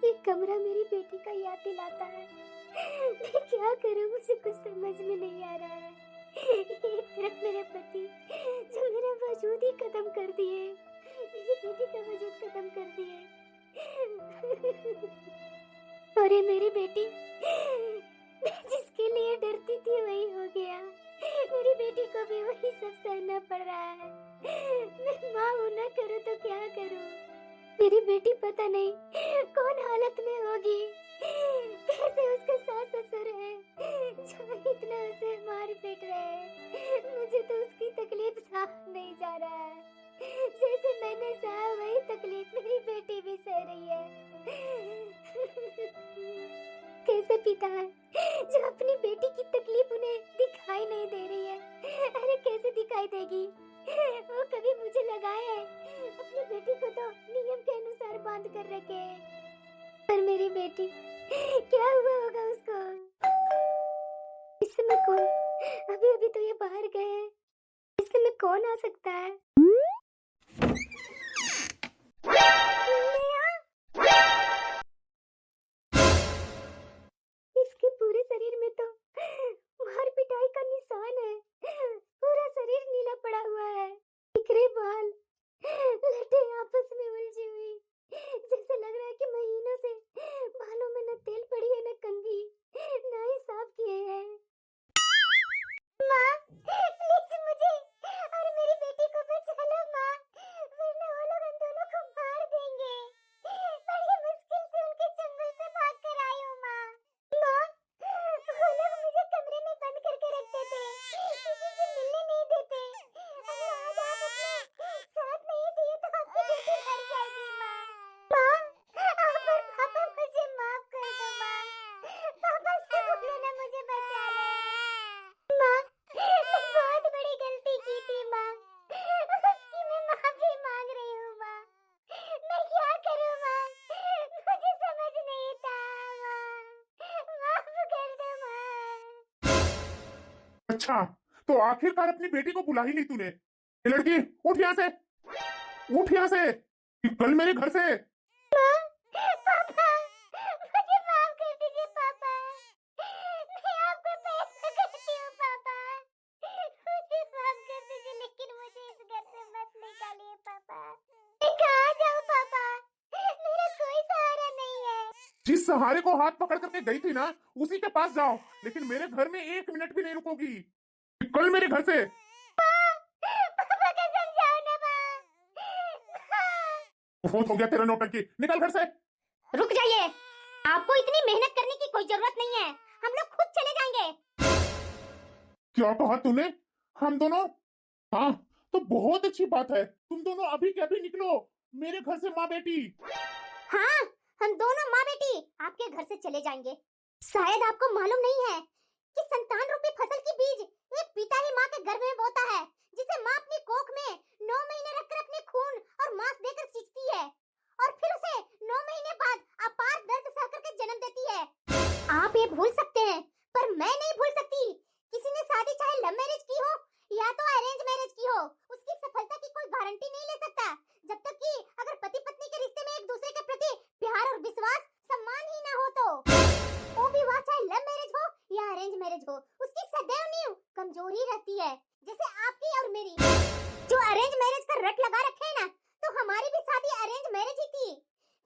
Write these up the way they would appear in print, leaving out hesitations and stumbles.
ये कमरा मेरी बेटी का याद दिलाता है। मैं क्या करूं, मुझे कुछ समझ में नहीं आ रहा है। एक तरफ मेरे पति जो मेरा वजूद ही खत्म कर दिए, मेरी बेटी का वजूद खत्म कर दिए, और ये मेरी बेटी, मैं जिसके लिए डरती थी वही हो गया। मेरी बेटी को भी वही सब सहना पड़ रहा है। मैं माँ हूं, ना करूं तो क्या करूं। मेरी बेटी पता नहीं कौन हालत में होगी, कैसे उसका सास ससुर है जो इतना उसे मार पीट रहे हैं। मुझे तो उसकी तकलीफ सह नहीं जा रहा है। जैसे मैंने सहा वही तकलीफ मेरी बेटी भी सह रही है। कैसे पिता है जो अपनी बेटी की तकलीफ उन्हें दिखाई नहीं दे रही है। अरे कैसे दिखाई देगी, वो कभी मुझे लगाए है। अपनी बेटी को तो नियम के अनुसार बांध कर रखे है, पर मेरी बेटी क्या हुआ होगा उसको। इस समय कौन, अभी अभी तो ये बाहर गए हैं, इस समय कौन आ सकता है। इसके पूरे शरीर में तो मार पिटाई का निशान है। पूरा शरीर नीला पड़ा हुआ है, बिखरे बाल, लटे आपस में उलझी हुई, जैसे लग रहा है कि महीनों से बालों में न तेल पड़ी है, न कंघी, न ही साफ किए हैं। माँ, प्लीज मुझे और मेरी बेटी को बचा लो माँ, वरना वो लोग हम दोनों को मार देंगे। बड़ी मुश्किल से उनके जंगल से भाग कर आई हूँ माँ। माँ, वो लोग मुझे कमरे में बंद करके रखते थे, किसी से मिलने नहीं देते। अगर आज आप अपने साथ नहीं दिए तो आपकी बेटी मर जाएगी माँ। माँ, आप और पापा मुझे माफ कर दो माँ। पापा से बोलो ना मुझे बचा ले। माँ, मैं बहुत बड़ी गलती की थी माँ, उसकी मैं माफी मांग रही हूँ माँ। मैं क्या करूँ माँ, मुझे समझ नहीं था माँ, माफ कर दो माँ। अच्छा, तो आखिरकार अपनी बेटी को बुला ही ली तूने। ये लड़की उठ यहाँ से, उठ यहाँ से, कल मेरे घर से। माँ, पापा, मुझे माफ कर दीजिए पापा, मैं आपको पैर पकड़ती हूँ पापा, मुझे माफ कर दीजिए, लेकिन मुझे इस घर से मत निकालिए पापा। मैं कहाँ जाऊँ पापा, मेरा कोई सहारा नहीं है। जिस सहारे को हाथ पकड़ करके गई थी ना, उसी के पास जाओ, लेकिन मेरे घर में 1 मिनट भी नहीं रुकोगी। कल मेरे घर से। पापा कसम जाओ ना माँ। बहुत हो गया तेरा नौटंकी, निकल घर से। रुक जाइए, आपको इतनी मेहनत करने की कोई जरूरत नहीं है, हम लोग खुद चले जाएंगे। क्या कहा तूने? हम दोनों? हाँ, तो बहुत अच्छी बात है, तुम दोनों अभी के अभी निकलो मेरे घर से, माँ बेटी। हाँ, हम दोनों माँ बेटी आपके घर से चले जाएंगे। शायद आपको मालूम नहीं है कि संतान रूपी फसल की बीज एक पिता ही माँ के गर्भ में बोता है, जिसे माँ अपनी कोख में 9 महीने रखकर अपने खून और मांस देकर सींचती है, और फिर उसे 9 महीने बाद अपार दर्द सह करके जन्म देती है। आप ये भूल सकते हैं, पर मैं नहीं भूल सकती। किसी ने शादी चाहे लव मैरिज की हो या तो अरेंज मैरिज की हो, उसकी सफलता की कोई गारंटी नहीं ले सकता, जब तक कि अगर पति पत्नी के रिश्ते में एक दूसरे के प्रति प्यार और विश्वास, सम्मान ही ना हो तो। वो भी वह चाहे लव मैरिज हो या अरेंज मैरिज हो, उसकी सदैव नींव कमजोरी रहती है, जैसे आपकी और मेरी। जो अरेंज मैरिज का रट लगा रखे हैं ना, तो हमारी भी शादी अरेंज मैरिज ही थी।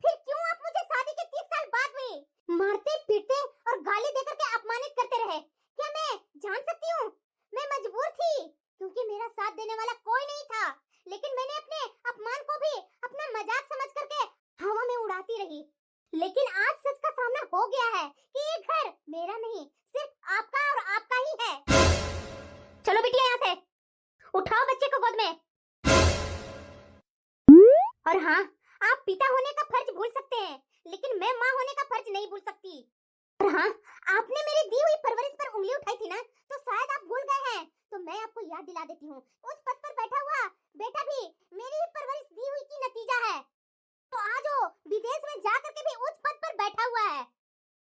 फिर क्यों आप मुझे शादी के 30 साल बाद भी मारते पीटते और गाली देकर के अपमानित करते रहे? क्या मैं जान सकती हूँ? मैं मजबूर थी, क्योंकि मेरा साथ देने वाला कोई नहीं था, लेकिन मैंने अपने अपमान को भी अपना मजाक समझ करके हवा में उड़ाती रही। लेकिन आज सच का सामना हो गया है कि ये घर मेरा नहीं, सिर्फ आपका और आपका ही है। चलो बिटिया यहाँ से, उठाओ बच्चे को गोद में। और हाँ, आप पिता होने का फर्ज भूल सकते हैं, लेकिन मैं माँ होने का फर्ज नहीं भूल सकती। और हाँ, आपने मेरी दी हुई परवरिश पर उंगली उठाई थी ना, तो शायद आप भूल गए हैं, तो मैं आपको याद दिला देती हूँ। उस पद पर बैठा हुआ बेटा भी मेरी ही परवरिश दी हुई की नतीजा है। तो आज वो विदेश में जा करके भी उस पद पर बैठा हुआ है।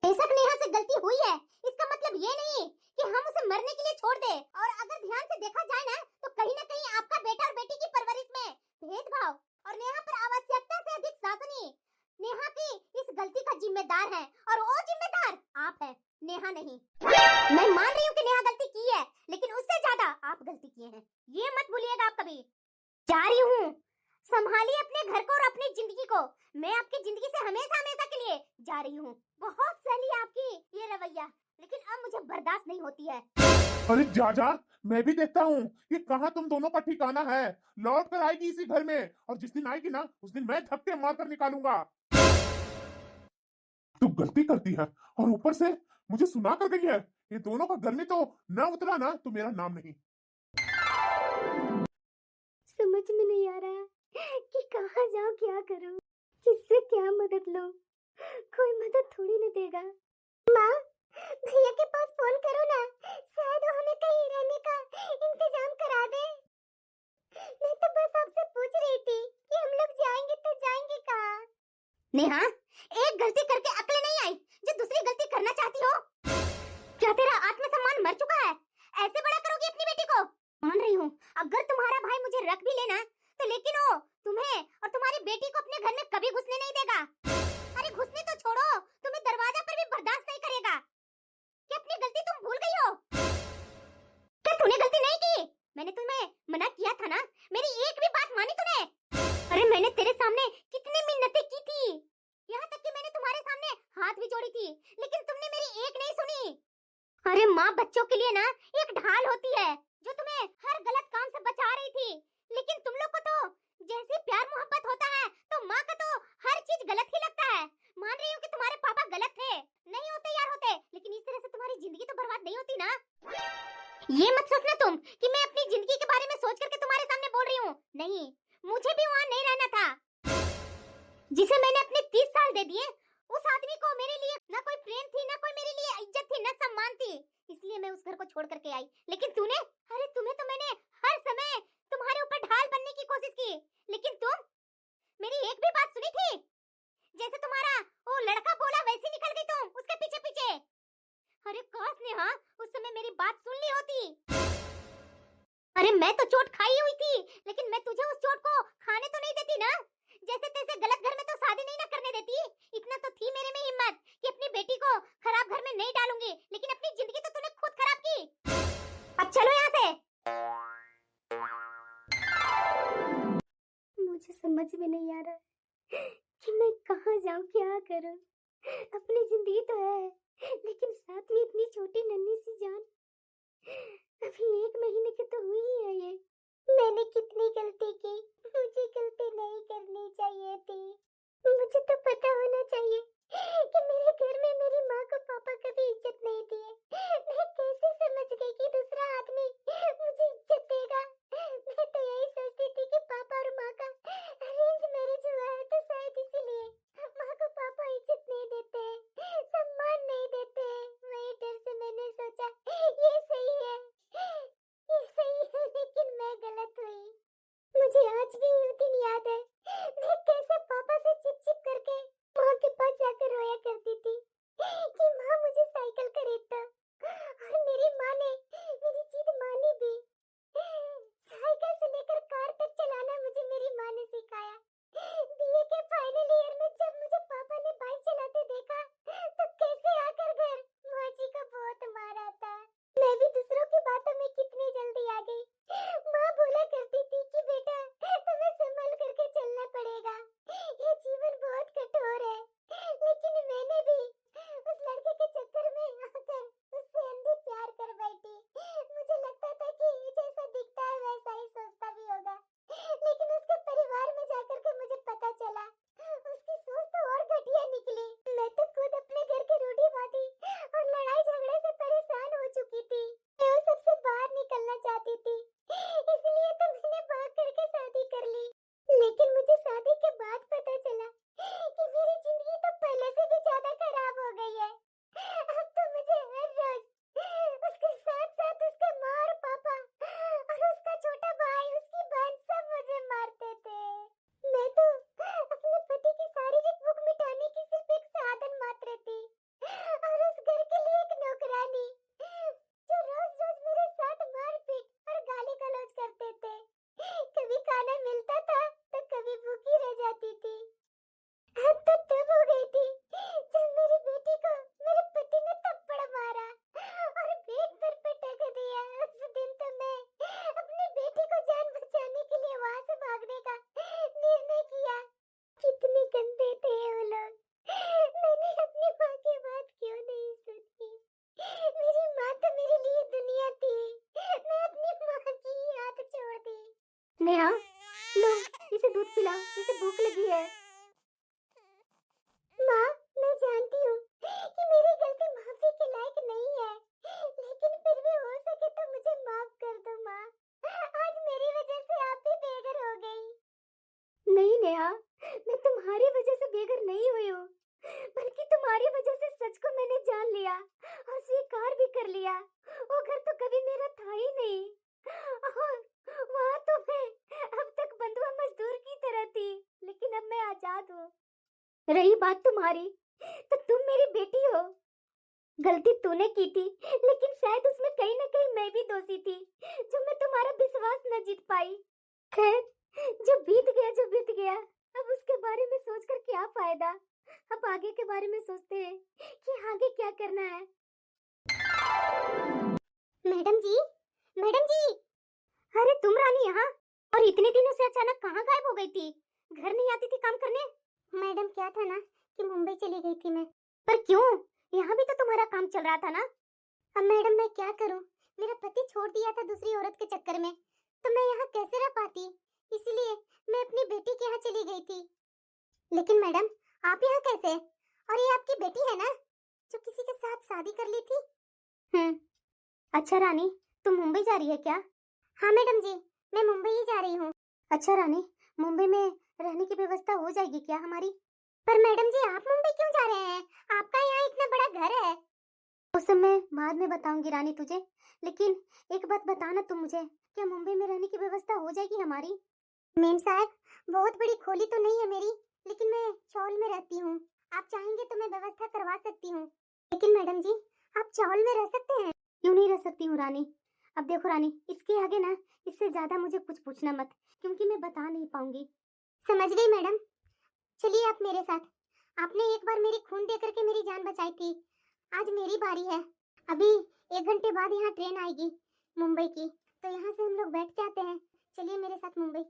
बेशक नेहा से गलती हुई है, इसका मतलब ये नहीं कि हम उसे मरने के लिए छोड़ दे। और अगर ध्यान से देखा जाए ना, तो कहीं ना कहीं आपका बेटा और बेटी की परवरिश में भेदभाव और नेहा पर आवश्यकता से अधिक शासन ही नेहा की इस गलती का जिम्मेदार हैं और वो जिम्मेदार आप हैं, नेहा नहीं। मैं मान रही हूँ कि नेहा गलती की है, लेकिन उससे ज्यादा आप गलती किए हैं, ये मत भूलिएगा आप कभी। जा रही हूँ, संभालिए अपने घर को और अपनी जिंदगी को। मैं आपकी जिंदगी से हमेशा हमेशा के लिए जा रही हूँ। बहुत सही है आपकी ये रवैया, लेकिन अब मुझे बर्दाश्त नहीं होती है। अरे जा, मैं भी देखता हूँ कि कहाँ तुम दोनों का ठिकाना है। लौट कर आएगी इसी घर में, और जिस दिन आएगी ना उस दिन मैं धक्के मार कर निकालूंगा। तू गलती करती है और ऊपर से मुझे सुना कर गई है। ये दोनों का घर में तो ना उतरा ना तो मेरा नाम नहीं। समझ में नहीं आ रहा कि कहाँ जाऊँ, क्या करूँ, किससे क्या मदद लूँ। कोई मदद थोड़ी न देगा। माँ, भैया के पास फोन करो ना, शायद वो हमें कहीं रहने का इंतजाम करा दे। मैं तो बस आपसे पूछ रही थी कि हम लोग जाएंगे तो जाएंगे कहाँ। नेहा, एक गलती करके अक्ल नहीं आई जो दूसरी गलती करना चाहती हो? क्या तेरा आत्मसम्मान मर चुका है? ऐसे बड़ा करोगी अपनी बेटी को? मान रही हूँ, अगर तुम्हारा भाई मुझे रख भी लेना तो लेकिन वो तुम्हें और तुम्हारी बेटी को अपने घर में कभी घुसने नहीं देगा। अरे घुसने तो छोड़ो, तुम्हें दरवाजा पर भी बर्दाश्त नहीं करेगा। क्या अपनी गलती तुम भूल गई हो? क्या तूने गलती नहीं की? मैंने तुम्हें मना किया था ना, मेरी एक भी बात मानी तूने? अरे मैंने तेरे सामने कितनी मिन्नतें की थी, यहाँ तक कि मैंने तुम्हारे सामने हाथ भी जोड़ी थी, लेकिन तुमने मेरी एक नहीं सुनी। अरे माँ बच्चों के लिए ना एक ढाल होती है जो तुम्हें हर गलत काम से बचा रही थी, लेकिन तुम लोग को तो जैसे प्यार मोहब्बत होता है तो माँ का तो हर चीज गलत ही लगता है। मान रही हूँ कि तुम्हारे पापा गलत थे, नहीं होते यार होते, लेकिन इस तरह से तुम्हारी जिंदगी तो बर्बाद नहीं होती ना। ये मत सोचना तुम कि मैं अपनी जिंदगी के बारे में सोच करके तुम्हारे सामने बोल रही हूँ। नहीं, मुझे भी वहाँ नहीं रहना था। जिसे मैंने अपने 30 साल दे दिए, उस आदमी को मेरे लिए ना कोई प्रेम थी, ना कोई मेरे लिए इज्जत थी, ना सम्मान थी, इसलिए मैं उस घर को छोड़ करके आई। लेकिन तूने, अरे तुम्हें तो मैंने हर समय तुम्हारे ऊपर ढाल बनने की कोशिश की, लेकिन तुम मेरी एक भी बात सुनी थी? जैसे तुम्हारा वो लड़का बोला वैसे निकल गई तुम उसके पीछे पीछे। अरे काश नेहा उस समय मेरी बात सुन ली होती। अरे मैं तो चोट खाई हुई थी, लेकिन मैं तुझे उस चोट को खाने तो नहीं देती ना। जैसे तैसे गलत घर में तो शादी नहीं ना करने देती। इतना तो थी मेरे में हिम्मत कि अपनी बेटी को खराब घर में नहीं डालूंगी, लेकिन अपनी जिंदगी तो तूने खुद खराब की। अब चलो यहाँ से। मुझे समझ में नहीं आ रहा कि मैं कहाँ जाऊँ, क्या करूँ। अपनी जिंदगी तो है, लेकिन साथ में इतनी छोटी नन्ही सी जान। अभी 1 महीने की तो हुई ही है ये। मैंने कितनी गलती की, मुझे गलती नहीं करनी चाहिए थी। मुझे तो पता होना चाहिए कि मेरे घर में मेरी माँ को पापा कभी इज्जत नहीं दिए। मैं कैसे समझ गई कि दूसरा आदमी मुझे इज्जत देगा? मैं तो यही सोचती थी कि पापा और माँ का अरेंज मैरिज हुआ है, तो शायद इसीलिए माँ को पापा इज्जत नहीं देते, सम्मान नहीं देते। वही डर से मैंने सोचा ये सही है, ये सही है, लेकिन मैं गलत हुई। मुझे आज भी वो दिन याद है, मैं कैसे पापा से चिप चिप करके माँ के पास जा लिया और स्वीकार भी कर लिया। वो घर तो कभी मेरा था ही नहीं और वहाँ तो मैं अब तक बंधुआ मजदूर की तरह थी, लेकिन अब मैं आजाद हूँ। रही बात तुम्हारी, तो तुम मेरी बेटी हो। गलती तूने की थी, लेकिन शायद उसमें कहीं ना कहीं मैं भी दोषी थी, जो मैं तुम्हारा विश्वास न जीत पाई। खैर, जो बीत गया, अब उसके बारे में सोचकर क्या फायदा। अब आगे के बारे में सोचते हैं कि आगे क्या करना है। मैडम जी, मैडम जी, अरे तुम रानी यहाँ, और इतने दिनों से अचानक कहाँ गायब हो गई थी? घर नहीं आती थी काम करने? मैडम क्या था ना कि मुंबई चली गई थी मैं। पर क्यों? यहाँ भी तो तुम्हारा काम चल रहा था ना? अब मैडम मैं क्या करूँ, मेरा पति छोड़ दिया था दूसरी औरत के चक्कर में, तो मैं यहाँ कैसे रह पाती, इसलिए मैं अपनी बेटी के यहाँ चली गई थी। लेकिन मैडम आप यहाँ कैसे? और ये आपकी बेटी है ना जो किसी के साथ शादी कर ली थी? अच्छा रानी, तुम मुंबई जा रही है क्या? हाँ मैडम जी, मैं मुंबई ही जा रही हूँ। अच्छा रानी, मुंबई में रहने की व्यवस्था हो जाएगी क्या हमारी? पर मैडम जी आप मुंबई क्यों जा रहे हैं? आपका यहाँ इतना बड़ा घर है। उस समय बाद में बताऊंगी रानी तुझे, लेकिन एक बात बताना तुम मुझे, क्या मुंबई में रहने की व्यवस्था हो जाएगी हमारी? मेम साहब, बहुत बड़ी खोली तो नहीं है मेरी, लेकिन मैं चौल में रहती हूँ। आप चाहेंगे तो मैं व्यवस्था करवा सकती हूँ। लेकिन मैडम जी आप चौल में रह सकते हैं? क्यों नहीं रह सकती हूँ रानी? अब देखो रानी, इसके आगे ना इससे ज्यादा मुझे कुछ पूछना मत, क्योंकि मैं बता नहीं पाऊंगी। समझ गई मैडम, चलिए आप मेरे साथ। आपने एक बार मेरी खून दे करके मेरी जान बचाई थी, आज मेरी बारी है। अभी 1 घंटे बाद यहाँ ट्रेन आएगी मुंबई की, तो यहाँ से हम लोग बैठ जाते हैं। चलिए मेरे साथ मुंबई।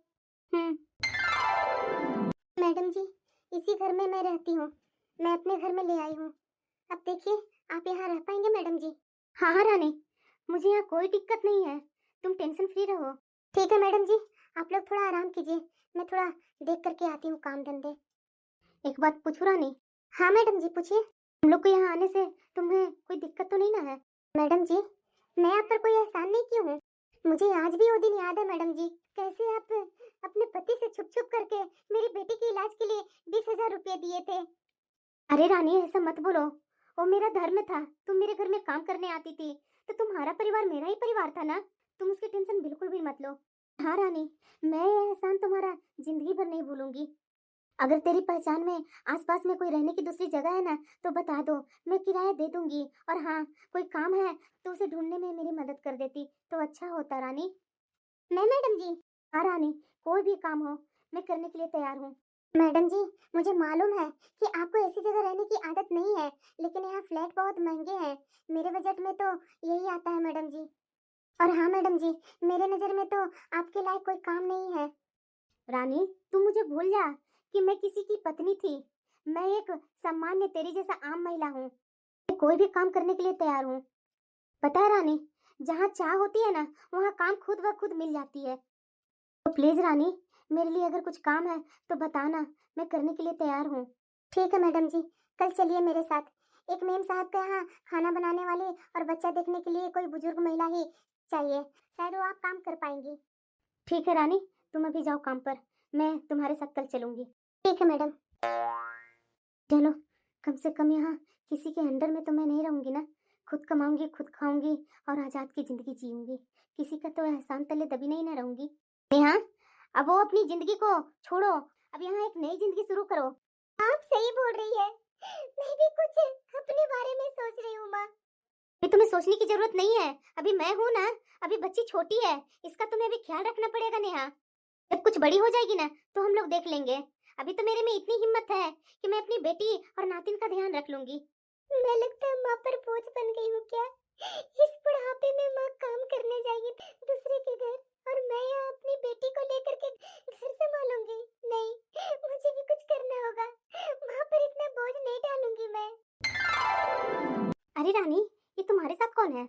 मैडम जी इसी घर में मैं रहती हूँ, मैं अपने घर में ले आई हूँ। अब देखिए आप यहाँ रह पाएंगे मैडम जी? हाँ हाँ रानी, मुझे यहाँ कोई दिक्कत नहीं है, तुम टेंशन फ्री रहो। ठीक है मैडम जी, आप लोग थोड़ा आराम कीजिए, मैं थोड़ा देख करके आती हूँ काम धंधे। एक बात पूछूं रानी? हाँ मैडम जी पूछिए। हम लोग को यहाँ आने से तुम्हें कोई दिक्कत तो नहीं ना है? मैडम जी मैं आप पर कोई एहसान नहीं की हूँ, मुझे आज भी वो दिन याद है मैडम जी, कैसे आप अपने पति से छुप छुप करके मेरी बेटी के इलाज के लिए 20,000 रुपए दिए थे। अरे रानी ऐसा मत बोलो, वो मेरा धर्म था, तुम मेरे घर में काम करने आती थी, तो तुम्हारा परिवार मेरा ही परिवार था ना, तुम उसकी टेंशन बिल्कुल भी मत लो। हाँ रानी, मैं ये एहसान तुम्हारा जिंदगी भर नहीं भूलूंगी। अगर तेरी पहचान में आसपास में कोई रहने की दूसरी जगह है ना तो बता दो, मैं किराया दे दूंगी। और हाँ, कोई काम है तो उसे ढूंढने में मेरी मदद कर देती तो अच्छा होता रानी। मैं मैडम जी? हाँ रानी, कोई भी काम हो मैं करने के लिए तैयार हूँ। मैडम जी मुझे मालूम है कि आपको ऐसी जगह रहने की आदत नहीं है, लेकिन यहाँ फ्लैट बहुत महंगे हैं, मेरे बजट में तो यही आता है मैडम जी। और हाँ मैडम जी, मेरे नज़र में तो आपके लायक कोई काम नहीं है। रानी तू मुझे भूल जा कि मैं किसी की पत्नी थी, मैं एक सामान्य तेरी जैसा आम महिला हूँ, मैं कोई भी काम करने के लिए तैयार हूँ। पता है रानी, जहाँ चाह होती है ना वहाँ काम खुद ब खुद मिल जाती है। तो प्लीज रानी मेरे लिए अगर कुछ काम है तो बताना, मैं करने के लिए तैयार हूँ। ठीक है मैडम जी, कल चलिए मेरे साथ। एक मेम साहब के यहाँ खाना बनाने वाली और बच्चा देखने के लिए कोई बुजुर्ग महिला ही चाहिए, शायद वो आप काम कर पाएंगी। ठीक है रानी, तुम अभी जाओ काम पर, मैं तुम्हारे साथ कल चलूंगी। ठीक है मैडम। चलो, कम से कम यहाँ किसी के अंडर में तो मैं नहीं रहूंगी ना, खुद कमाऊंगी खुद खाऊंगी और आजाद की जिंदगी जीऊंगी, किसी का तो एहसान तले दबी नहीं ना रहूंगी। नेहा, अब वो अपनी जिंदगी को छोड़ो, अब यहाँ एक नई जिंदगी शुरू करो। आप सही बोल रही है, मैं भी कुछ अपने बारे में सोच रही हूँ माँ। तुम्हें सोचने की जरूरत नहीं है, अभी मैं हूँ ना, अभी बच्ची छोटी है, इसका तुम्हें अभी ख्याल रखना पड़ेगा नेहा। जब कुछ बड़ी हो जाएगी ना तो हम लोग देख लेंगे, अभी तो मेरे में इतनी हिम्मत है कि मैं अपनी बेटी और नातिन का ध्यान रख लूंगी। मैं लगता है माँ पर बोझ बन गई हूँ क्या? इस बुढ़ापे में माँ काम करने जाएगी दूसरे के घर और मैं यहाँ अपनी बेटी को लेकर के घर संभालूंगी? नहीं, मुझे भी कुछ करना होगा, माँ पर इतना बोझ नहीं डालूंगी मैं। अरे रानी, ये तुम्हारे साथ कौन है?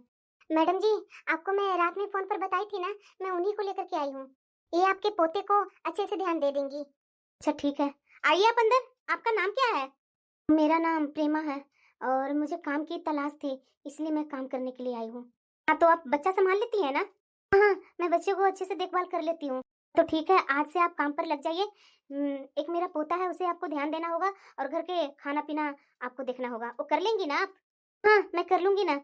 मैडम जी, आपको मैं रात में फोन पर बताई थी ना, मैं उन्हीं को लेकर के आई हूँ, ये आपके पोते को अच्छे से ध्यान दे देंगी। अच्छा ठीक है, आइए आप अंदर। आपका नाम क्या है? मेरा नाम प्रेमा है और मुझे काम की तलाश थी, इसलिए मैं काम करने के लिए आई हूँ। हाँ तो आप बच्चा संभाल लेती हैं ना? हाँ, मैं बच्चे को अच्छे से देखभाल कर लेती हूँ। तो ठीक है, आज से आप काम पर लग जाइए। एक मेरा पोता है, उसे आपको ध्यान देना होगा और घर के खाना पीना आपको देखना होगा, वो कर लेंगी ना आप? हाँ मैं कर लूंगी ना।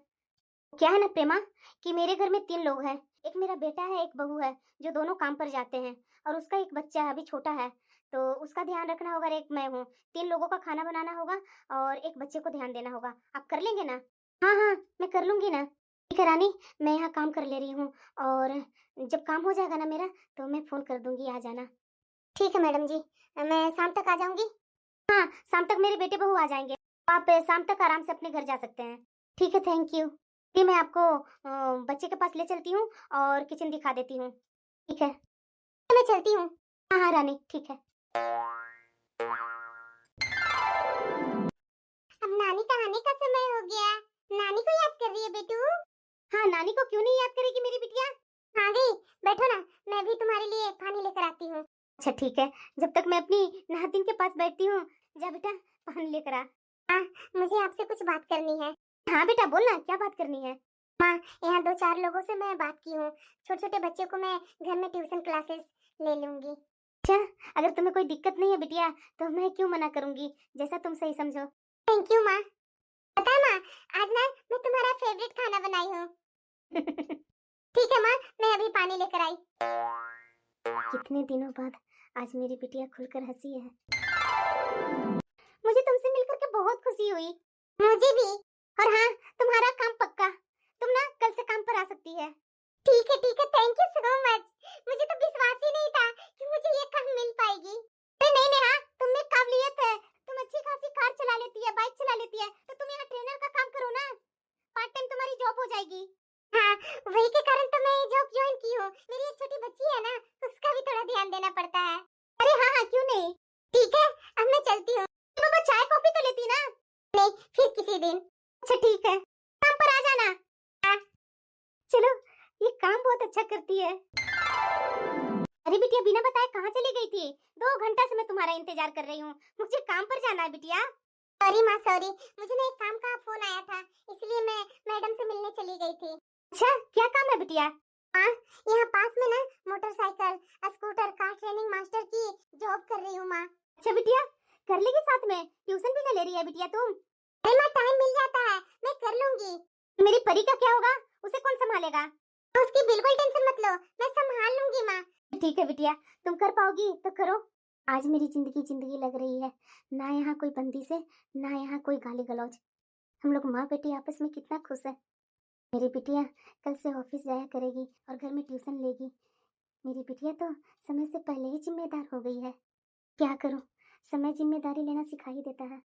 क्या है ना प्रेमा कि मेरे घर में 3 लोग हैं। एक मेरा बेटा है, एक बहू है, जो दोनों काम पर जाते हैं, और उसका एक बच्चा है, अभी छोटा है, तो उसका ध्यान रखना होगा। और एक मैं हूँ। 3 लोगों का खाना बनाना होगा और एक बच्चे को ध्यान देना होगा। आप कर लेंगे ना? हाँ हाँ मैं कर लूंगी ना। ठीक है रानी, मैं यहाँ काम कर ले रही हूँ, और जब काम हो जाएगा ना मेरा, तो मैं फोन कर दूंगी, आ जाना। ठीक है मैडम जी, मैं शाम तक आ जाऊंगी। हाँ शाम तक मेरे बेटे बहू आ जाएंगे। आप शाम तक आराम से अपने घर जा सकते हैं। ठीक है, थैंक यू। फिर मैं आपको बच्चे के पास ले चलती हूँ और किचन दिखा देती हूँ। ठीक है, मैं चलती हूँ। हाँ हाँ रानी, ठीक है। अब नानी का आने का समय हो गया। नानी को याद कर रही है बेटू? हाँ, नानी को क्यों नहीं याद करेगी मेरी बिटिया? आ गई, बैठो ना, मैं भी तुम्हारे लिए पानी लेकर आती हूँ। अच्छा ठीक है, जब तक मैं अपनी नातिन के पास बैठती हूँ, जा बेटा पानी लेकर आ। हाँ, मुझे आपसे कुछ बात करनी है। हाँ बेटा बोलना, क्या बात करनी है? माँ, यहाँ 2-4 लोगों से मैं बात की हूँ। छोटे छोटे बच्चे को मैं घर में ट्यूशन क्लासेस ले लूंगी। अच्छा, अगर तुम्हें कोई दिक्कत नहीं है बिटिया, तो मैं क्यों मना करूंगी, जैसा तुम सही समझो। थैंक यू माँ। पता है माँ, आज ना मैं तुम्हारा फेवरेट खाना बनाई हूँ। ठीक है माँ, मैं अभी पानी लेकर आई। कितने दिनों बाद आज मेरी बिटिया खुलकर हंसी है। मुझे तुमसे मिलकर के बहुत खुशी हुई। मुझे भी। और हाँ, तुम्हारा काम पक्का, तुम ना कल से काम पर आ सकती है। ठीक है, थैंक यू सो मच। मुझे तो विश्वास ही नहीं था कि मुझे ये काम मिल पाएगी। अरे नहीं नेहा, तुम में काबिलियत है, तुम अच्छी खासी कार चला लेती है, बाइक चला लेती है, तो तुम यहाँ ट्रेनर का काम करो ना, पार्ट टाइम तुम्हारी जॉब हो जाएगी। हाँ, वही के कारण तो मैं ये जॉब ज्वाइन की हूँ। मेरी एक छोटी बच्ची है ना, उसका भी थोड़ा ध्यान देना पड़ता है। अरे हाँ हाँ, क्यों नहीं। ठीक है, अब मैं चलती हूँ। बाबा चाय कॉफी तो लेती ना? नहीं, फिर किसी दिन। अच्छा ठीक है, काम पर आ जाना। हाँ। चलो, ये काम बहुत अच्छा करती है। अरे बिटिया, बिना बताए कहाँ चली गई थी? 2 घंटा से मैं तुम्हारा इंतजार कर रही हूँ। मुझे काम पर जाना है बिटिया। सॉरी माँ, सॉरी, मुझे ना एक काम का फोन आया था, इसलिए मैं मैडम से मिलने चली गई थी। अच्छा, क्या काम है बिटिया? हाँ, यहाँ पास में ना motorcycle, scooter, car training master की जॉब कर रही हूँ माँ। अच्छा बिटिया, कर लेगी साथ में? ट्यूशन भी ना ले रही है बिटिया तुम? अरे माँ, टाइम मिल जाता है, मैं कर लूंगी। मेरी परी का क्या होगा, उसे कौन संभालेगा? उसकी बिल्कुल टेंशन मत लो, मैं संभाल लूंगी माँ। ठीक है बिटिया, तुम कर पाओगी तो करो। आज मेरी जिंदगी जिंदगी लग रही है, ना यहाँ कोई बंदी से, ना यहाँ कोई गाली गलौज। हम लोग माँ बेटी आपस में कितना खुश है। मेरी बिटिया कल से ऑफिस जाया करेगी और घर में ट्यूशन लेगी। मेरी बिटिया तो समय से पहले ही जिम्मेदार हो गई है। क्या करूं, समय जिम्मेदारी लेना सिखा ही देता है।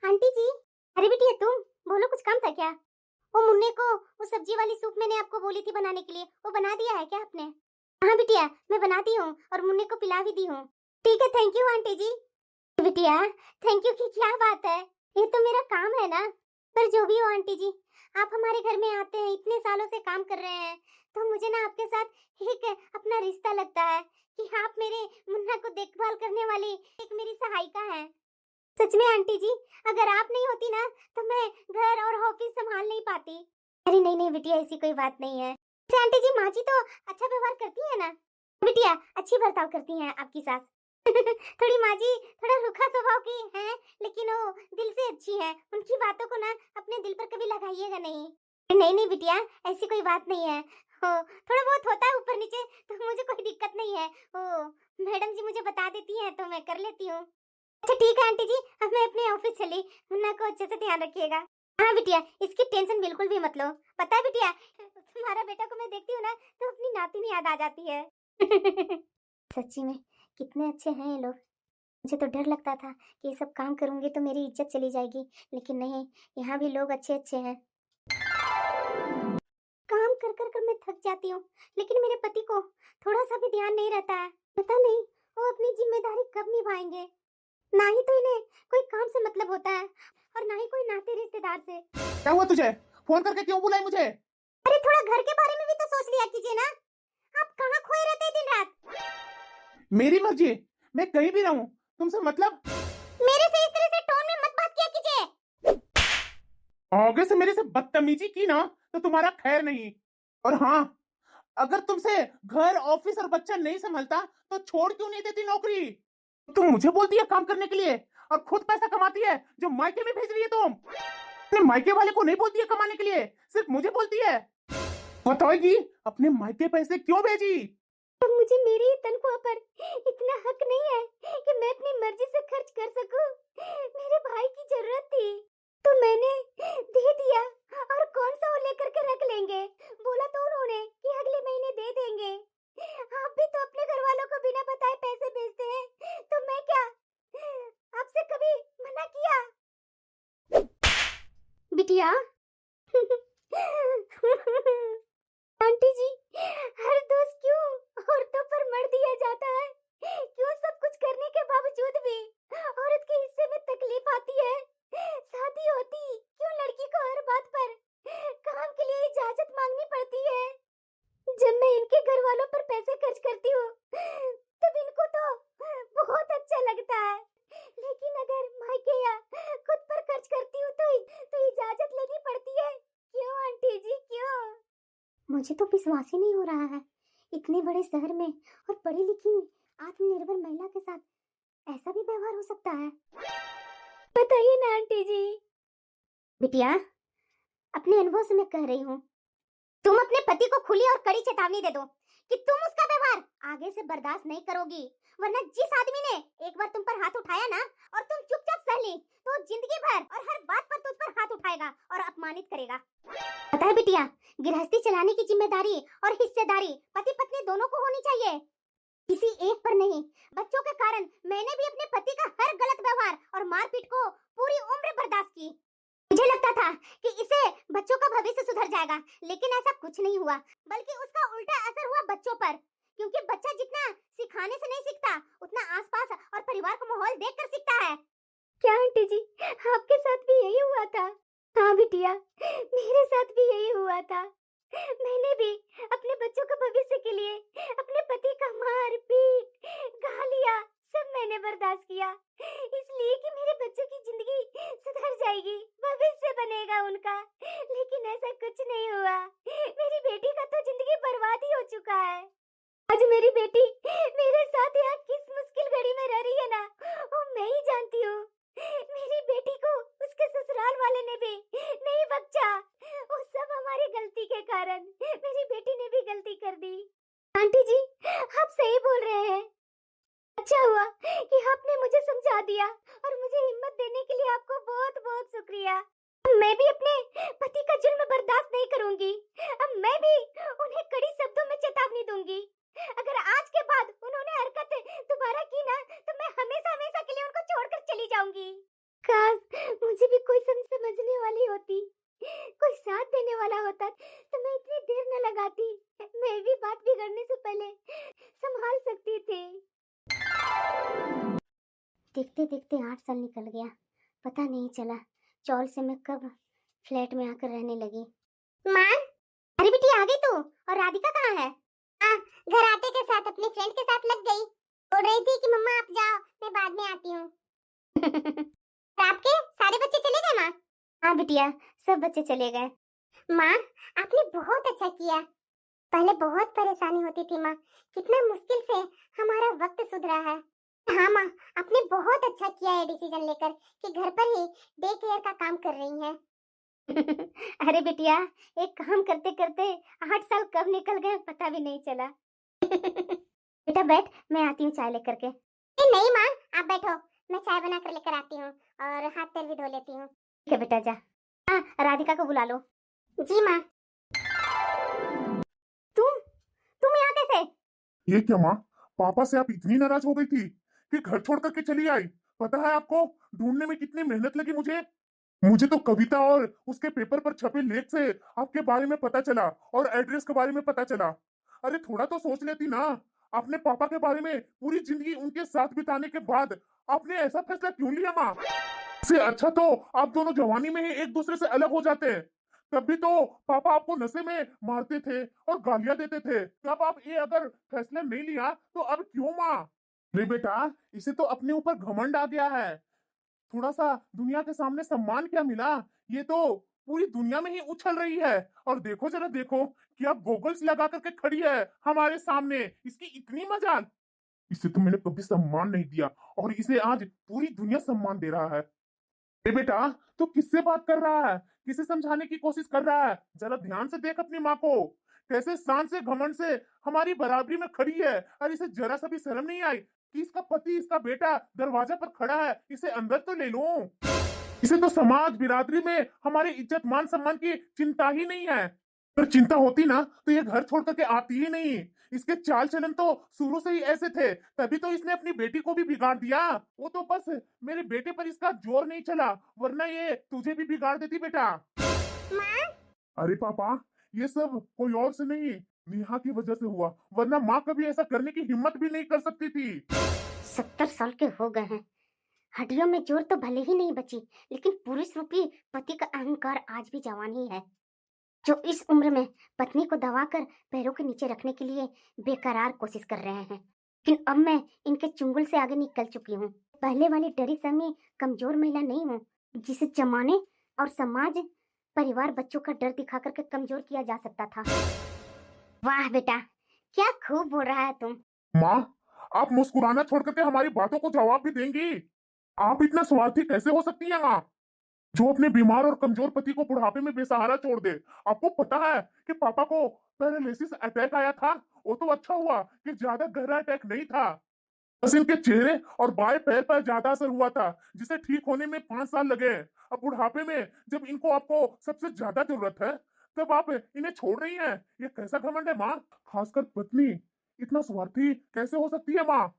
आंटी जी। अरे बिटिया तुम, बोलो, कुछ काम था क्या? वो मुन्ने को वो सब्जी वाली सूप मैंने आपको बोली थी बनाने के लिए, वो बना दिया है क्या आपने? हाँ बिटिया, मैं बनाती हूँ और मुन्ने को पिला भी दी हूँ। ठीक है, थैंक यू आंटी जी। बिटिया, थैंक यू की क्या बात है, ये तो मेरा काम है ना। पर जो भी हो आंटी जी, आप हमारे घर में आते हैं, इतने सालों से काम कर रहे हैं, तो मुझे ना आपके साथ एक अपना रिश्ता लगता है कि आप मेरे मुन्ना को देखभाल करने वाली एक मेरी सहायिका हैं। सच में आंटी जी, अगर आप नहीं होती ना, तो मैं घर और ऑफिस संभाल नहीं पाती। अरे नहीं नहीं बिटिया, ऐसी कोई बात नहीं है। अच्छा आंटी जी, माँ जी तो अच्छा व्यवहार करती है ना? बिटिया, अच्छी बर्ताव करती हैं आपकी सास। थोड़ी माँ जी थोड़ा रूखा स्वभाव की हैं, लेकिन वो दिल से अच्छी है। उनकी बातों को ना अपने दिल पर कभी लगाइएगा नहीं। नहीं नहीं बिटिया, ऐसी कोई बात नहीं है। हो, थोड़ा बहुत होता है ऊपर नीचे, तो मुझे कोई दिक्कत नहीं है। ओ, मैडम जी मुझे बता देती हैं तो मैं कर लेती हूँ। अच्छा ठीक है आंटी जी, अब मैं अपने ऑफिस चली। मुन्ना को अच्छे से ध्यान रखिएगा। हाँ बिटिया, इसकी टेंशन बिल्कुल भी मत लो। पता है बिटिया, तुम्हारा बेटा को मैं देखती हूँ ना, तो अपनी नातिन याद आ जाती है। सच्ची में कितने अच्छे हैं ये लोग। मुझे तो डर लगता था कि ये सब काम करूंगी तो मेरी इज्जत चली जाएगी, लेकिन नहीं, यहाँ भी लोग अच्छे अच्छे हैं। काम कर कर कर मैं थक जाती हूँ, लेकिन मेरे पति को थोड़ा सा भी ध्यान नहीं रहता है। पता नहीं वो अपनी जिम्मेदारी कब निभाएंगे। ना ही तो इन्हें कोई काम से मतलब होता है, और ना ही कोई नाते रिश्तेदार से। क्या हुआ तुझे? फोन करके क्यों बुलाई मुझे? अरे थोड़ा घर के बारे में भी तो सोच लिया कीजिए ना, आप कहाँ खोए रहते हैं दिन रात? मेरी मर्जी, मैं कहीं भी रहूं, तुमसे मतलब? मेरे से इस तरह से टोन में मत बात किया कीजिए। आगे से मेरे से बदतमीजी की ना, तो तुम्हारा खैर नहीं। और हाँ, अगर तुमसे घर, ऑफिस और बच्चा नहीं संभलता, तो छोड़ क्यों नहीं देती नौकरी? तुम मुझे बोलती है काम करने के लिए, और खुद पैसा कमाती है जो मायके में भेज रही है तुम। अपने मायके वाले को नहीं बोलती है कमाने के लिए, सिर्फ मुझे बोलती है। बताएगी अपने मायके पैसे क्यों भेजी? तो मुझे मेरी ही तनख्वाह पर इतना हक नहीं है कि मैं अपनी मर्जी से खर्च कर सकूं। मेरे भाई की जरूरत थी तो मैंने दे दिया, और कौन सा वो लेकर के रख लेंगे। बोला तो उन्होंने कि अगले महीने दे देंगे। आप भी तो अपने घर वालों को बिना बताए पैसे भेजते हैं, तो मैं क्या आपसे कभी मना किया? बिटिया आंटी जी, हर दोष क्यों औरतों पर मर दिया जाता है? क्यों सब कुछ करने के बावजूद भी औरत के हिस्से में तकलीफ आती है? शादी होती क्यों लड़की को हर बात पर काम के लिए इजाजत मांगनी पड़ती है? जब मैं इनके घर वालों पर पैसे खर्च करती हूँ तब इनको तो बहुत अच्छा लगता है, लेकिन अगर मायके या खुद पर खर्च करती हूँ तो इजाजत लेनी पड़ती है। क्यों आंटी जी, क्यों? मुझे तो विश्वास ही नहीं हो रहा है, इतने बड़े शहर में और पढ़ी लिखी आत्मनिर्भर महिला के साथ ऐसा भी व्यवहार हो सकता है? बताइए ना आंटी जी। बिटिया, अपने अनुभव से मैं कह रही हूँ, तुम अपने पति को खुली और कड़ी चेतावनी दे दो कि तुम उसका व्यवहार आगे से बर्दाश्त नहीं करोगी, वरना जिस आदमी ने एक बार तुम पर हाथ उठाया ना और तुम चुपचाप सह ली, तो जिंदगी भर और हर बात पर तुझ पर हाथ उठाएगा और अपमानित करेगा। पता है बिटिया, गृहस्थी चलाने की जिम्मेदारी और हिस्सेदारी पति पत्नी दोनों को होनी चाहिए, किसी एक पर नहीं। बच्चों के कारण मैंने भी अपने पति का हर गलत व्यवहार और मारपीट को पूरी उम्र बर्दाश्त की। मुझे लगता था कि इससे बच्चों का भविष्य सुधर जाएगा, लेकिन ऐसा कुछ नहीं हुआ, बल्कि उसका उल्टा असर हुआ बच्चों पर, क्योंकि बच्चा जितना सिखाने से नहीं सीखता, उतना आसपास और परिवार का माहौल देखकर सीखता है। क्या आंटी जी, आपके साथ भी यही हुआ था? हाँ बिटिया, मेरे साथ भी यही हुआ था। मैंने भी अपने बच्चों के भविष्य के लिए अपने पति का मार पीट गालियां सब मैंने बर्दाश्त किया, इसलिए कि मेरे बच्चों की जिंदगी सुधर जाएगी, भविष्य बनेगा उनका, लेकिन ऐसा कुछ नहीं हुआ। मेरी बेटी का तो जिंदगी बर्बाद ही हो चुका है। आज मेरी बेटी मेरे साथ यहाँ किस मुश्किल घड़ी में रह रही है ना, वो मैं ही जानती हूँ। मेरी बेटी को उसके ससुराल वाले ने भी नहीं बख्शा, वो सब हमारी गलती के कारण। मेरी बेटी ने भी गलती कर दी। आंटी जी, आप सही बोल रहे हैं। अच्छा हुआ कि आपने मुझे समझा दिया और मुझे हिम्मत देने के लिए आपको बहुत बहुत शुक्रिया। मैं भी अपने पति का जुल्म बर्दाश्त नहीं करूंगी। अब मैं भी उन्हें कड़ी शब्दों में चेतावनी दूंगी। अगर आज के बाद उन्होंने हरकत दोबारा की ना, तो मैं हमेशा हमेशा के लिए उनको छोड़कर चली जाऊंगी। काश मुझे भी कोई समझने वाली होती, कोई साथ देने वाला होता, तो मैं इतनी देर न लगाती। मैं भी बात बिगड़ने से पहले संभाल सकती थी। देखते देखते 8 साल निकल गया, पता नहीं चला चौल से मैं कब फ्लैट में आकर रहने लगी। माँ, अरे बेटी आ गई तू, और राधिका कहाँ है? घर आते के साथ अपने फ्रेंड के साथ लग गई, बोल रही थी कि मम्मा आप जाओ, मैं बाद में आती हूँ। आपके सारे बच्चे चले गए माँ? हाँ बिटिया, सब बच्चे चले गए। माँ, आपने बहुत अच्छा किया, पहले बहुत परेशानी होती थी माँ, कितना मुश्किल से हमारा वक्त सुधरा है। हाँ माँ, आपने बहुत अच्छा किया है डिसीजन लेकर कि घर पर ही डे केयर का काम कर रही हैं। अरे बिटिया, एक काम करते करते 8 साल कब निकल गए पता भी नहीं चला। बेटा बैठ, मैं आती हूँ चाय लेकर के। नहीं माँ, आप बैठो, मैं चाय बना कर लेकर आती हूँ और हाथ पैर भी धो लेती हूँ। ठीक है बेटा, जा। हाँ, राधिका को बुला लो। जी माँ। तुम यहाँ कैसे? ये क्या माँ, पापा से आप इतनी नाराज हो गई थी कि घर छोड़ करके चली आई? पता है आपको ढूंढने में कितनी मेहनत लगी मुझे तो कविता और उसके पेपर पर छपे लेख से आपके बारे में पता चला और एड्रेस के बारे में पता चला। अरे थोड़ा तो सोच लेती ना। अपने पापा के बारे में पूरी जिंदगी उनके साथ बिताने के बाद आपने ऐसा फैसला क्यों लिया माँ? इससे अच्छा तो आप दोनों जवानी में ही एक दूसरे से अलग हो जाते। तब भी तो पापा आपको नशे में मारते थे और गालियां देते थे। तब आप ये अगर फैसला नहीं लिया तो अब क्यों माँ? अरे बेटा, इसे तो अपने ऊपर घमंड आ गया है। थोड़ा सा दुनिया के सामने सम्मान क्या मिला, ये तो पूरी दुनिया में ही उछल रही है। और देखो जरा देखो, क्या गोगल्स लगा करके खड़ी है हमारे सामने, इसकी इतनी मजाल। इसे तो मैंने कभी सम्मान नहीं दिया और इसे आज पूरी दुनिया सम्मान दे रहा है। बेटा तू किससे बात कर रहा है? किसे समझाने की कोशिश कर रहा है? जरा ध्यान से देख अपनी माँ को, कैसे शान से घमंड से हमारी बराबरी में खड़ी है, और इसे जरा सा भी शर्म नहीं आई कि इसका पति, इसका बेटा दरवाजा पर खड़ा है, इसे अंदर तो ले लूं। इसे तो समाज बिरादरी में हमारे इज्जत मान सम्मान की चिंता ही नहीं है। अगर चिंता होती ना तो ये घर छोड़ करके आती ही नहीं। इसके चाल चलन तो शुरू से ही ऐसे थे, तभी तो इसने अपनी बेटी को भी बिगाड़ दिया। वो तो बस मेरे बेटे पर इसका जोर नहीं चला, वरना ये तुझे भी बिगाड़ देती बेटा। माँ, अरे पापा, ये सब कोई और से नहीं, नेहा की वजह से हुआ, वरना माँ कभी ऐसा करने की हिम्मत भी नहीं कर सकती थी। 70 साल के हो गए हैं, हड्डियों में जोर तो भले ही नहीं बची, लेकिन पुरुष रूपी पति का अहंकार आज भी जवान ही है, जो इस उम्र में पत्नी को दबाकर पैरों के नीचे रखने के लिए बेकरार कोशिश कर रहे हैं। लेकिन अब मैं इनके चुंगल से आगे निकल चुकी हूँ। पहले वाली डरी सहमी कमजोर महिला नहीं हूँ, जिसे जमाने और समाज, परिवार, बच्चों का डर दिखा करके कमजोर किया जा सकता था। वाह बेटा, क्या खूब बोल रहा है तुम। माँ, आप मुस्कुराना छोड़ करके हमारी बातों को जवाब भी देंगी? आप इतना स्वार्थी कैसे हो सकती हैं माँ, जो अपने बीमार और कमजोर पति को बुढ़ापे में बेसहारा छोड़ दे? आपको पता है कि पापा को पैरालिसिस अटैक आया था? वो तो अच्छा हुआ कि ज्यादा गहरा अटैक नहीं था, बस इनके चेहरे और बाएं पैर पर ज्यादा असर हुआ था, जिसे ठीक होने में 5 साल लगे। अब बुढ़ापे में जब इनको आपको सबसे ज्यादा जरूरत है, तब आप इन्हें छोड़ रही हैं। ये कैसा घमंड है माँ? खासकर पत्नी इतना स्वार्थी कैसे हो सकती है माँ?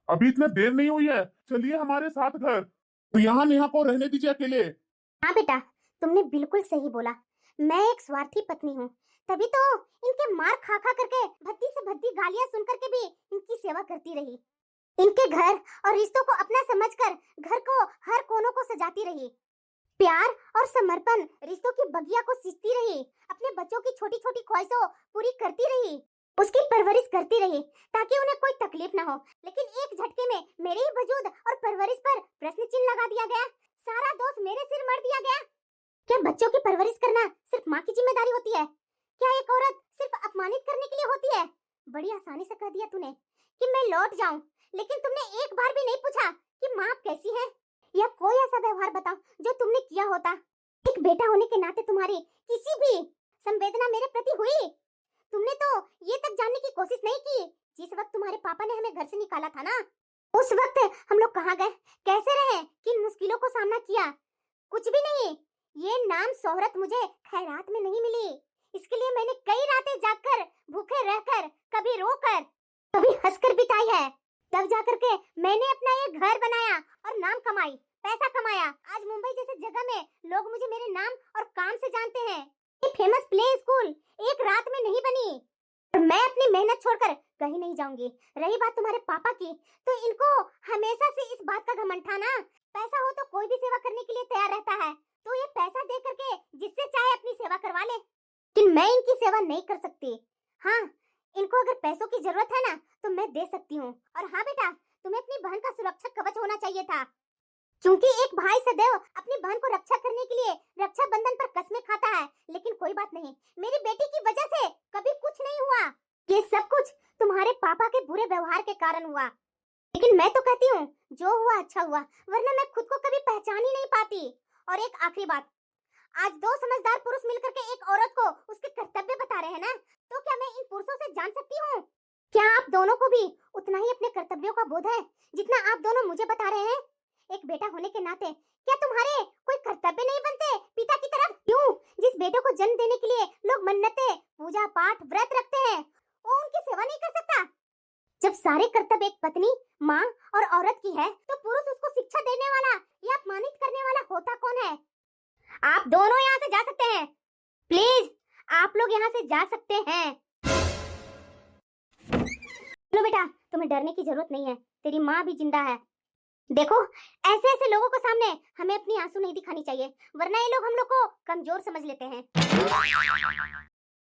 अभी इतना देर नहीं हुई है, चलिए हमारे साथ घर, तो यहाँ नेहा को रहने दीजिए अकेले। हाँ बेटा, तुमने बिल्कुल सही बोला। मैं एक स्वार्थी पत्नी हूँ, तभी तो इनके मार खा खा करके भद्दी से भद्दी गालियां सुन करके भी इनकी सेवा करती रही। इनके घर और रिश्तों को अपना समझकर घर को हर कोनों को सजाती रही। प्यार और समर्पण रिश्तों की बगिया को सींचती रही। अपने बच्चों की छोटी छोटी ख्वाहिशों पूरी करती रही, उसकी परवरिश करती रही, ताकि उन्हें कोई तकलीफ ना हो। लेकिन एक झटके में मेरे ही वजूद और परवरिश पर प्रश्न चिन्ह लगा दिया गया। सारा दोष मेरे सिर मर दिया गया। क्या बच्चों की परवरिश करना सिर्फ माँ की जिम्मेदारी होती है? क्या एक औरत सिर्फ अपमानित करने के लिए होती है? बड़ी आसानी से कह दिया तूने कि मैं लौट जाऊं, लेकिन तुमने एक बार भी नहीं पूछा कि माँ आप कैसी है, या कोई ऐसा व्यवहार बताओ जो तुमने किया होता। एक बेटा होने के नाते तुम्हारी किसी भी संवेदना मेरे प्रति हुई? तुमने तो ये तक जानने की कोशिश नहीं की, जिस वक्त तुम्हारे पापा ने हमें घर से निकाला था ना, उस वक्त हम लोग कहाँ गए, कैसे रहे, किन मुश्किलों को सामना किया? कुछ भी नहीं। ये नाम शोहरत मुझे खैरात में नहीं मिली। इसके लिए मैंने कई रातें जागकर, भूखे रहकर, कभी रोकर, कभी हंसकर बिताई है। तब जाकर के मैंने अपना ये घर बनाया और नाम कमाई, पैसा कमाया। आज मुंबई जैसे जगह में लोग मुझे मेरे नाम और काम से जानते हैं। ये फेमस प्ले स्कूल एक रात में नहीं बनी, और मैं अपनी मेहनत छोड़कर कहीं नहीं जाऊंगी। रही बात तुम्हारे पापा की, तो इनको हमेशा से इस बात का घमंड था ना, पैसा हो तो कोई भी सेवा करने के लिए तैयार रहता है, तो ये पैसा दे करके जिससे चाहे अपनी सेवा करवा ले। लेकिन मैं इनकी सेवा नहीं कर सकती। हाँ, इनको अगर पैसों की जरूरत है ना, तो मैं दे सकती हूँ। और हाँ बेटा, तुम्हें अपनी बहन का सुरक्षा कवच होना चाहिए था, क्योंकि एक भाई सदैव अपनी बहन को रक्षा करने के लिए रक्षा बंधन पर कस्में खाता है। लेकिन कोई बात नहीं, मेरी बेटी की वजह से कभी कुछ नहीं हुआ। ये सब कुछ तुम्हारे पापा के बुरे व्यवहार के कारण हुआ। लेकिन मैं तो कहती हूँ, जो हुआ अच्छा हुआ, वरना मैं खुद को कभी पहचान ही नहीं पाती। और एक आखिरी बात, आज दो समझदार पुरुष मिलकर के एक औरत को उसके कर्तव्य बता रहे हैं ना, तो क्या मैं इन पुरुषों से जान सकती हूँ? क्या आप दोनों को भी उतना ही अपने कर्तव्यों का बोध है जितना आप दोनों मुझे बता रहे हैं? एक बेटा होने के नाते क्या तुम्हारे कोई कर्तव्य नहीं बनते पिता की तरफ? क्यों जिस बेटे को जन्म देने के लिए लोग मन्नतें, पूजा पाठ, व्रत रखते हैं, वो उनकी सेवा नहीं कर सकता? जब सारे कर्तव्य एक पत्नी, माँ और औरत की है, तो पुरुष उसको शिक्षा देने वाला या अपमानित करने वाला होता कौन है? आप दोनों यहाँ से जा सकते हैं। प्लीज, आप लोग यहाँ से जा सकते हैं। लो बेटा, तुम्हें डरने की जरूरत नहीं है, तेरी माँ भी जिंदा है। देखो, ऐसे ऐसे लोगों को सामने हमें अपनी आंसू नहीं दिखानी चाहिए, वरना ये लोग हम लोग को कमजोर समझ लेते हैं।